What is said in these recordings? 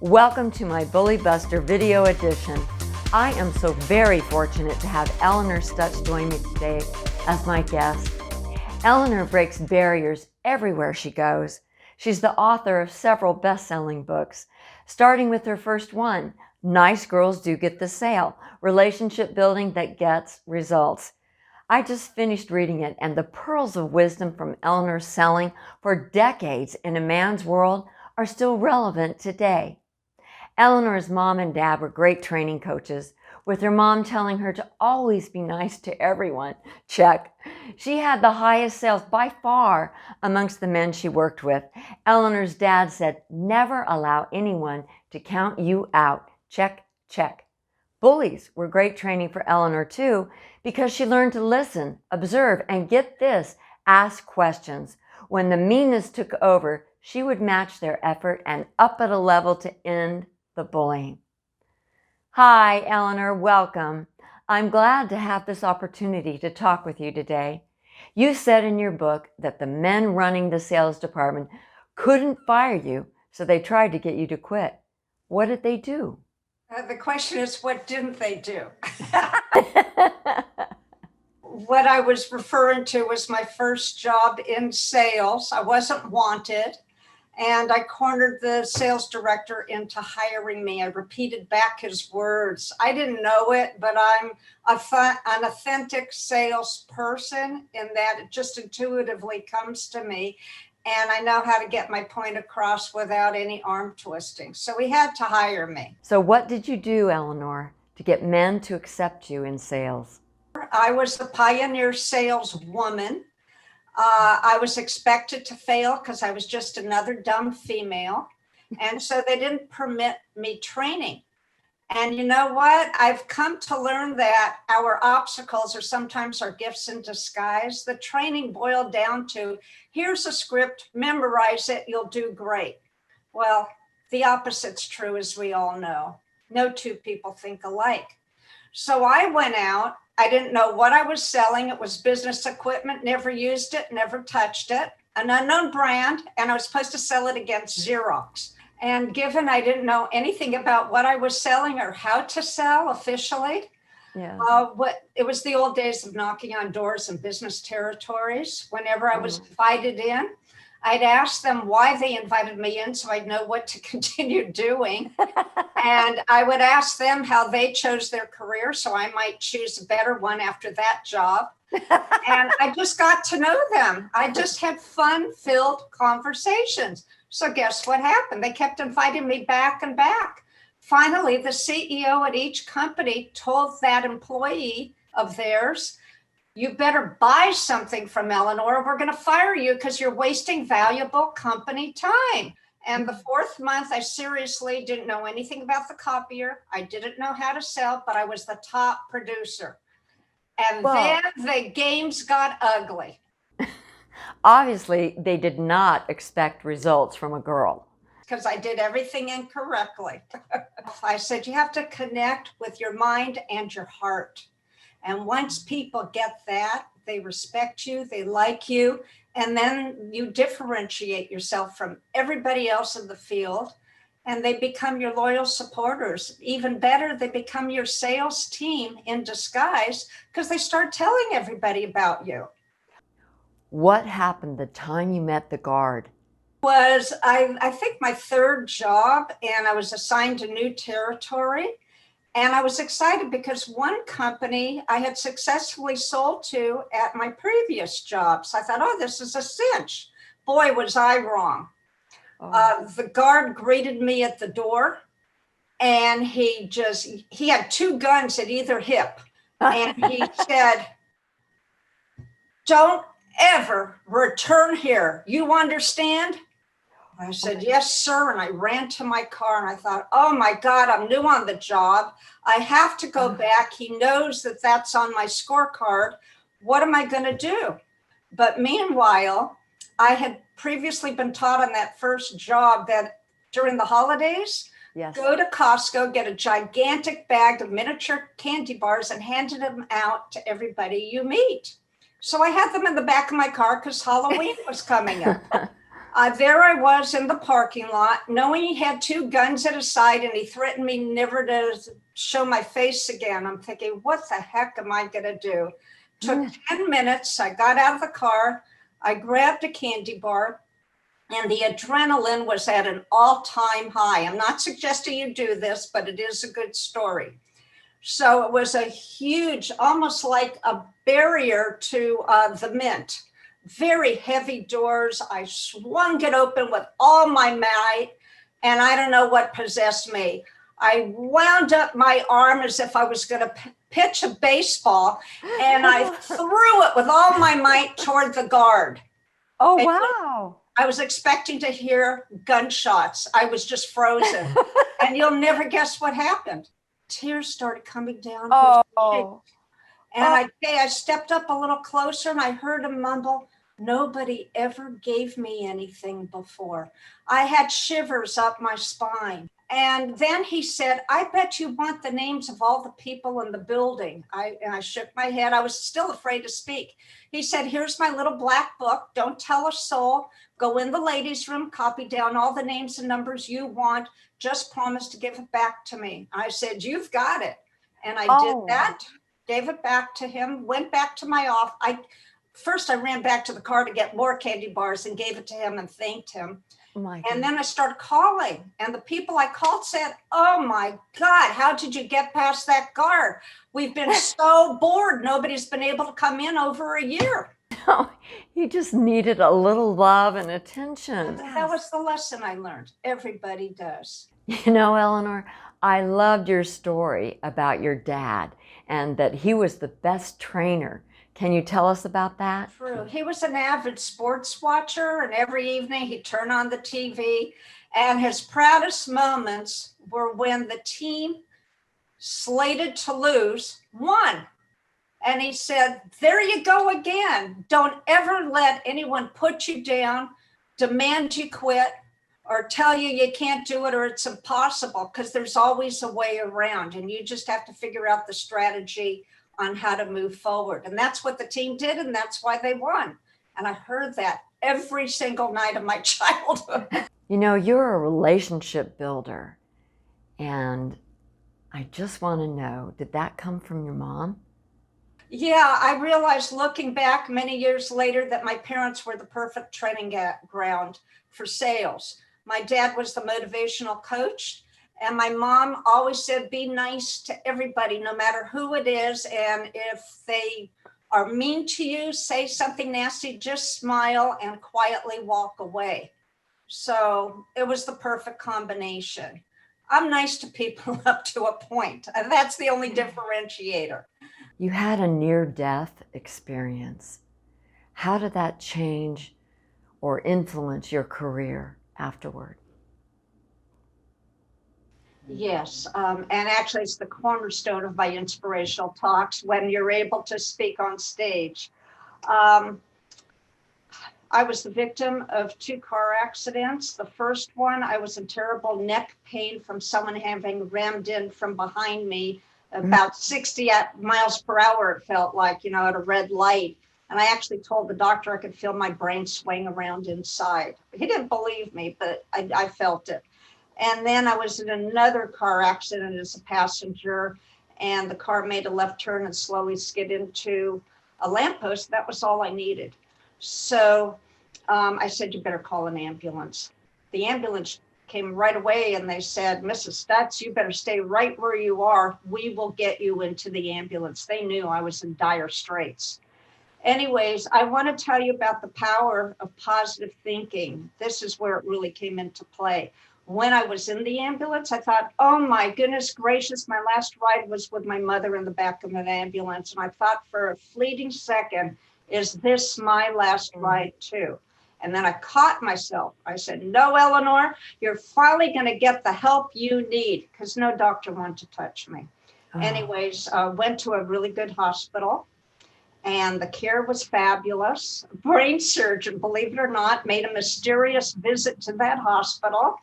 Welcome to my BullyBuster video edition. I am so very fortunate to have Elinor Stutz join me today as my guest. Elinor breaks barriers everywhere she goes. She's the author of several best-selling books, starting with her first one, Nice Girls Do Get the Sale, Relationship Building That Gets Results. I just finished reading it, and the pearls of wisdom from Elinor's selling for decades in a man's world are still relevant today. Elinor's mom and dad were great training coaches, with her mom telling her to always be nice to everyone. Check. She had the highest sales by far amongst the men she worked with. Elinor's dad said, never allow anyone to count you out. Check, check. Bullies were great training for Elinor too, because she learned to listen, observe, and get this, ask questions. When the meanness took over, she would match their effort and up at a level to end the bullying. Hi, Elinor, welcome. I'm glad to have this opportunity to talk with you today. You said in your book that the men running the sales department couldn't fire you, so they tried to get you to quit. What did they do? The question is, what didn't they do? What I was referring to was my first job in sales. I wasn't wanted, and I cornered the sales director into hiring me. I repeated back his words. I didn't know it, but I'm an authentic salesperson in that it just intuitively comes to me. And I know how to get my point across without any arm twisting. So he had to hire me. So what did you do, Elinor, to get men to accept you in sales? I was the pioneer saleswoman. I was expected to fail because I was just another dumb female. And so they didn't permit me training. And you know what? I've come to learn that our obstacles are sometimes our gifts in disguise. The training boiled down to, here's a script, memorize it, you'll do great. Well, the opposite's true, as we all know. No two people think alike. So I went out. I didn't know what I was selling. It was business equipment, never used it, never touched it, an unknown brand, and I was supposed to sell it against Xerox. And given I didn't know anything about what I was selling or how to sell officially, it was the old days of knocking on doors in business territories. Whenever I was invited in, I'd ask them why they invited me in so I'd know what to continue doing. And I would ask them how they chose their career so I might choose a better one after that job. And I just got to know them. I just had fun-filled conversations. So guess what happened? They kept inviting me back and back. Finally, the CEO at each company told that employee of theirs, you better buy something from Elinor. We're going to fire you because you're wasting valuable company time. And the fourth month, I seriously didn't know anything about the copier. I didn't know how to sell, but I was the top producer. And then the games got ugly. Obviously, they did not expect results from a girl. Because I did everything incorrectly. I said, you have to connect with your mind and your heart. And once people get that, they respect you, they like you, and then you differentiate yourself from everybody else in the field, and they become your loyal supporters. Even better, they become your sales team in disguise because they start telling everybody about you. What happened the time you met the guard? Was, I think, my third job, and I was assigned a new territory. And I was excited because one company I had successfully sold to at my previous job. So I thought, oh, this is a cinch. Boy, was I wrong. The guard greeted me at the door, and he had two guns at either hip. And he said, don't ever return here. You understand? I said, yes, sir. And I ran to my car and I thought, oh my God, I'm new on the job. I have to go back. He knows that that's on my scorecard. What am I going to do? But meanwhile, I had previously been taught on that first job that during the holidays, go to Costco, get a gigantic bag of miniature candy bars and hand them out to everybody you meet. So I had them in the back of my car because Halloween was coming up. There I was in the parking lot, knowing he had two guns at his side and he threatened me never to show my face again. I'm thinking, what the heck am I going to do? Took 10 minutes. I got out of the car. I grabbed a candy bar and the adrenaline was at an all-time high. I'm not suggesting you do this, but it is a good story. So it was a huge, almost like a barrier to the Mint. Very heavy doors. I swung it open with all my might, and I don't know what possessed me. I wound up my arm as if I was going to pitch a baseball, and I threw it with all my might toward the guard. Oh, And wow. I was expecting to hear gunshots. I was just frozen. And you'll never guess what happened. Tears started coming down. Oh. And I stepped up a little closer and I heard him mumble, "Nobody ever gave me anything before." I had shivers up my spine. And then he said, "I bet you want the names of all the people in the building." And I shook my head. I was still afraid to speak. He said, "Here's my little black book. Don't tell a soul. Go in the ladies' room, copy down all the names and numbers you want. Just promise to give it back to me." I said, "You've got it." And I did that, gave it back to him, went back to my office. First, I ran back to the car to get more candy bars and gave it to him and thanked him. And then I started calling, and the people I called said, "Oh my God, how did you get past that guard? We've been so bored. Nobody's been able to come in over a year." Oh, you just needed a little love and attention. That was the lesson I learned. Everybody does. You know, Elinor, I loved your story about your dad and that he was the best trainer. Can you tell us about that? True. He was an avid sports watcher, and every evening he'd turn on the TV. And his proudest moments were when the team slated to lose won. And he said, "There you go again. Don't ever let anyone put you down, demand you quit, or tell you you can't do it or it's impossible, because there's always a way around. And you just have to figure out the strategy on how to move forward." And that's what the team did, and that's why they won. And I heard that every single night of my childhood. You know, you're a relationship builder, and I just want to know, did that come from your mom? Yeah, I realized looking back many years later that my parents were the perfect training ground for sales. My dad was the motivational coach, and my mom always said, "Be nice to everybody, no matter who it is. And if they are mean to you, say something nasty, just smile and quietly walk away." So it was the perfect combination. I'm nice to people up to a point, and that's the only differentiator. You had a near-death experience. How did that change or influence your career afterward? Yes, and actually it's the cornerstone of my inspirational talks when you're able to speak on stage. I was the victim of 2 car accidents. The first one, I was in terrible neck pain from someone having rammed in from behind me about 60 miles per hour, it felt like, at a red light. And I actually told the doctor I could feel my brain swing around inside. He didn't believe me, but I felt it. And then I was in another car accident as a passenger, and the car made a left turn and slowly skid into a lamppost. That was all I needed. So I said, "You better call an ambulance." The ambulance came right away, and they said, "Mrs. Stutz, you better stay right where you are. We will get you into the ambulance." They knew I was in dire straits. Anyways, I want to tell you about the power of positive thinking. This is where it really came into play. When I was in the ambulance, I thought, "Oh my goodness gracious, my last ride was with my mother in the back of an ambulance." And I thought for a fleeting second, is this my last ride too? And then I caught myself. I said, "No, Elinor, you're finally going to get the help you need," because no doctor wanted to touch me. Anyways, went to a really good hospital, and the care was fabulous. A brain surgeon, believe it or not, made a mysterious visit to that hospital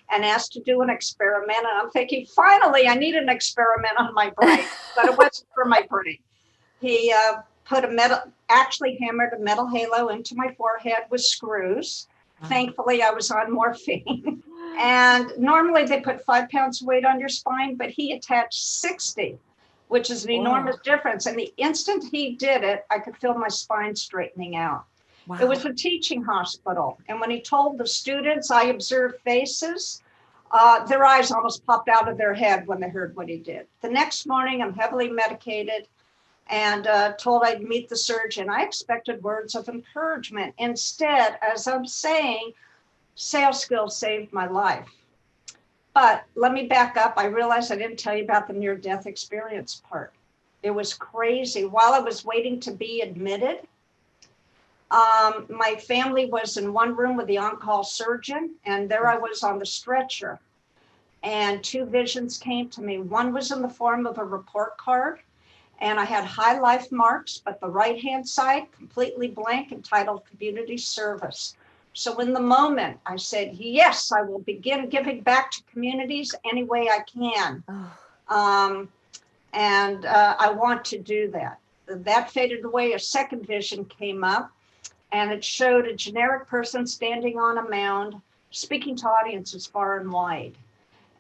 and asked to do an experiment. And I'm thinking, finally, I need an experiment on my brain, but it wasn't for my brain. He hammered a metal halo into my forehead with screws. Thankfully, I was on morphine. And normally they put 5 pounds of weight on your spine, but he attached 60, which is an enormous difference. And the instant he did it, I could feel my spine straightening out. Wow. It was a teaching hospital. And when he told the students, I observed faces, their eyes almost popped out of their head when they heard what he did. The next morning, I'm heavily medicated and told I'd meet the surgeon. I expected words of encouragement. Instead, as I'm saying, sales skills saved my life. But let me back up. I realized I didn't tell you about the near-death experience part. It was crazy. While I was waiting to be admitted, my family was in one room with the on-call surgeon, and there I was on the stretcher. And 2 visions came to me. One was in the form of a report card, and I had high life marks, but the right-hand side completely blank, entitled Community Service. So in the moment, I said, yes, I will begin giving back to communities any way I can. I want to do that. That faded away. A second vision came up, and it showed a generic person standing on a mound, speaking to audiences far and wide.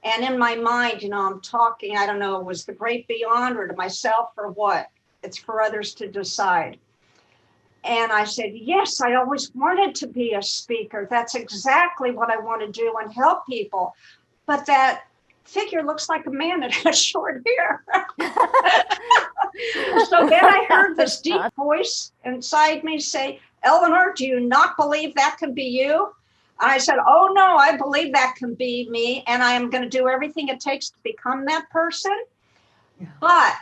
And in my mind, I'm talking, I don't know, was the great beyond or to myself or what? It's for others to decide. And I said, yes, I always wanted to be a speaker. That's exactly what I want to do and help people. But that figure looks like a man that has short hair. So then I heard this deep voice inside me say, Elinor, do you not believe that can be you? And I said, oh, no, I believe that can be me. And I am going to do everything it takes to become that person. Yeah. But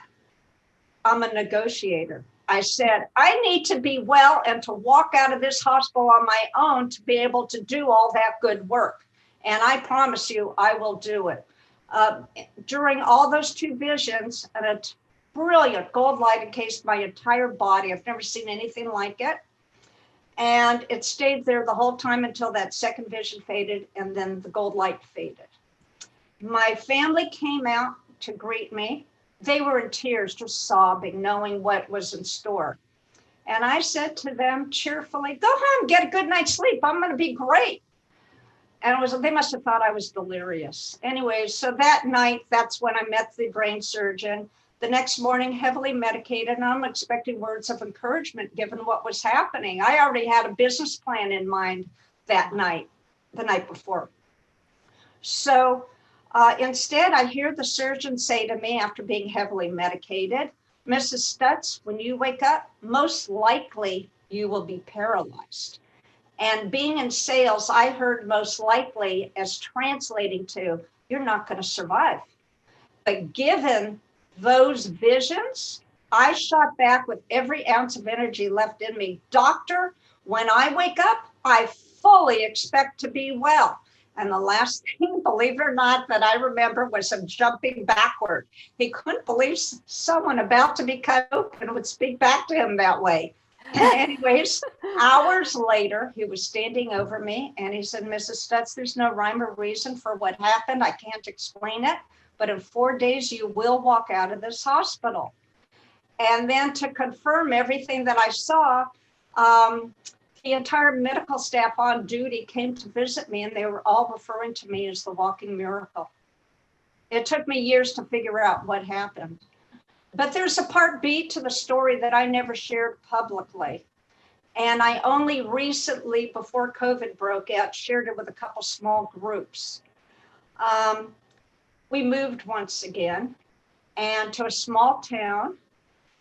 I'm a negotiator. I said, I need to be well and to walk out of this hospital on my own to be able to do all that good work. And I promise you, I will do it. During all those 2 visions, and a brilliant gold light encased my entire body. I've never seen anything like it. And it stayed there the whole time until that second vision faded, and then the gold light faded. My family came out to greet me. They were in tears, just sobbing, knowing what was in store. And I said to them cheerfully, go home, get a good night's sleep. I'm going to be great. And they must have thought I was delirious. Anyway, so that night, that's when I met the brain surgeon. The next morning, heavily medicated, and I'm expecting words of encouragement given what was happening. I already had a business plan in mind that night, the night before. So instead, I hear the surgeon say to me after being heavily medicated, Mrs. Stutz, when you wake up, most likely you will be paralyzed. And being in sales, I heard most likely as translating to, you're not going to survive. But given those visions, I shot back with every ounce of energy left in me. Doctor, when I wake up, I fully expect to be well. And the last thing, believe it or not, that I remember was him jumping backward. He couldn't believe someone about to be cut open would speak back to him that way. Anyways, hours later, he was standing over me and he said, Mrs. Stutz, there's no rhyme or reason for what happened. I can't explain it, but in 4 days, you will walk out of this hospital. And then to confirm everything that I saw, the entire medical staff on duty came to visit me, and they were all referring to me as the walking miracle. It took me years to figure out what happened. But there's a part B to the story that I never shared publicly. And I only recently, before COVID broke out, shared it with a couple small groups. We moved once again, and to a small town.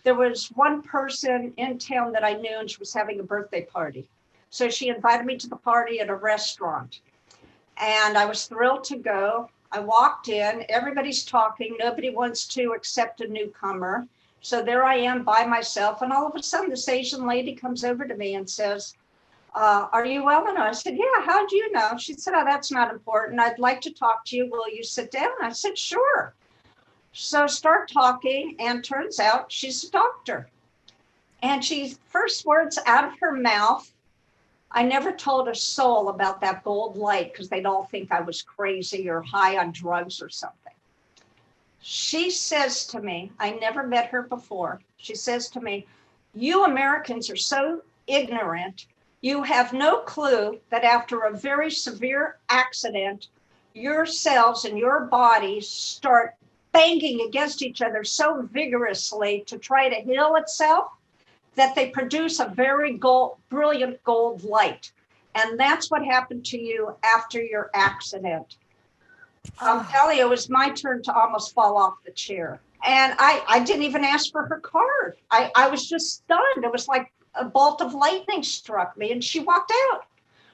There was one person in town that I knew, and she was having a birthday party. So she invited me to the party at a restaurant, and I was thrilled to go. I walked in, everybody's talking, nobody wants to accept a newcomer. So there I am by myself, and all of a sudden this Asian lady comes over to me and says, are you Elinor? I said, yeah, how'd you know? She said, oh, that's not important. I'd like to talk to you. Will you sit down? I said, sure. So start talking, and turns out she's a doctor. And she, first words out of her mouth, I never told a soul about that gold light because they'd all think I was crazy or high on drugs or something. She says to me, I never met her before. She says to me, you Americans are so ignorant. You have no clue that after a very severe accident, your cells in your body start banging against each other so vigorously to try to heal itself that they produce a very brilliant gold light. And that's what happened to you after your accident. I'm telling you, it was my turn to almost fall off the chair. And I didn't even ask for her card. I was just stunned. It was like a bolt of lightning struck me and she walked out.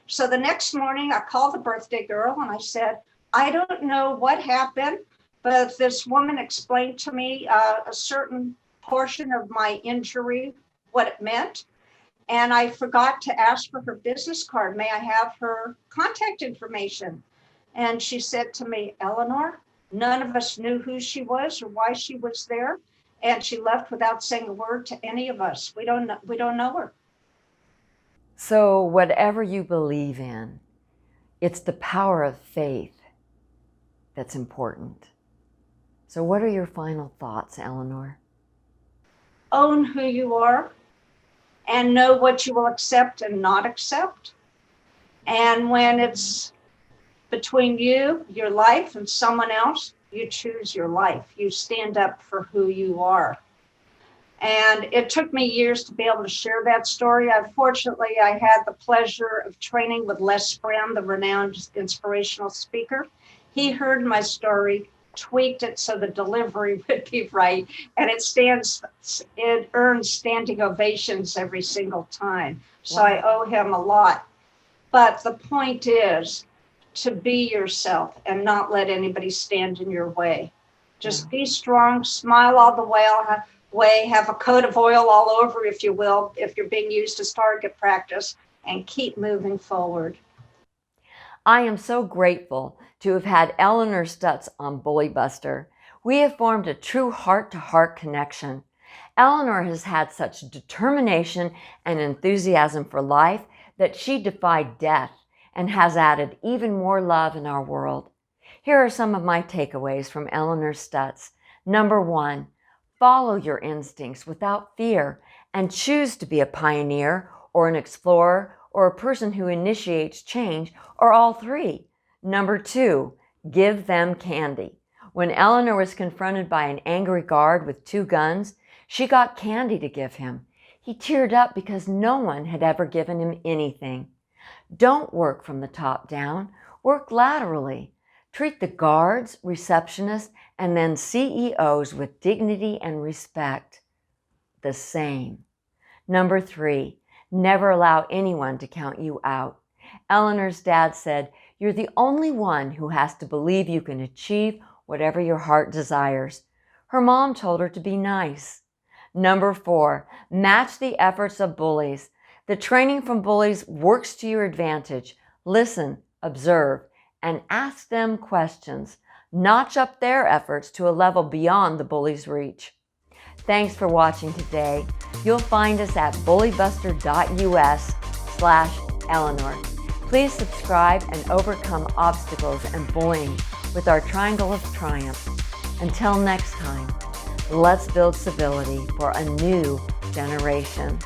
So the next morning I called the birthday girl and I said, I don't know what happened, but this woman explained to me a certain portion of my injury, what it meant. And I forgot to ask for her business card. May I have her contact information? And she said to me, Elinor, none of us knew who she was or why she was there. And she left without saying a word to any of us. We don't know her. So whatever you believe in, it's the power of faith that's important. So what are your final thoughts, Elinor? Own who you are and know what you will accept and not accept. And when it's between you, your life, and someone else, you choose your life. You stand up for who you are. And it took me years to be able to share that story. Unfortunately, I had the pleasure of training with Les Brown, the renowned inspirational speaker. He heard my story, tweaked it so the delivery would be right, and it earns standing ovations every single time. So I owe him a lot. But the point is to be yourself and not let anybody stand in your way. Just be strong, smile all the way, have a coat of oil all over, if you will, if you're being used as target practice, and keep moving forward. I am so grateful to have had Elinor Stutz on BullyBuster. We have formed a true heart-to-heart connection. Elinor has had such determination and enthusiasm for life that she defied death and has added even more love in our world. Here are some of my takeaways from Elinor Stutz. Number 1, follow your instincts without fear and choose to be a pioneer or an explorer or a person who initiates change, or all three. Number 2, give them candy. When Elinor was confronted by an angry guard with 2 guns, she got candy to give him. He teared up because no one had ever given him anything. Don't work from the top down, work laterally. Treat the guards, receptionists, and then CEOs with dignity and respect the same. Number 3, never allow anyone to count you out. Elinor's dad said, you're the only one who has to believe you can achieve whatever your heart desires. Her mom told her to be nice. Number 4, match the efforts of bullies. The training from bullies works to your advantage. Listen, observe, and ask them questions. Notch up their efforts to a level beyond the bully's reach. Thanks for watching today. You'll find us at bullybuster.us/Elinor. Please subscribe and overcome obstacles and bullying with our Triangle of Triumph. Until next time, let's build civility for a new generation.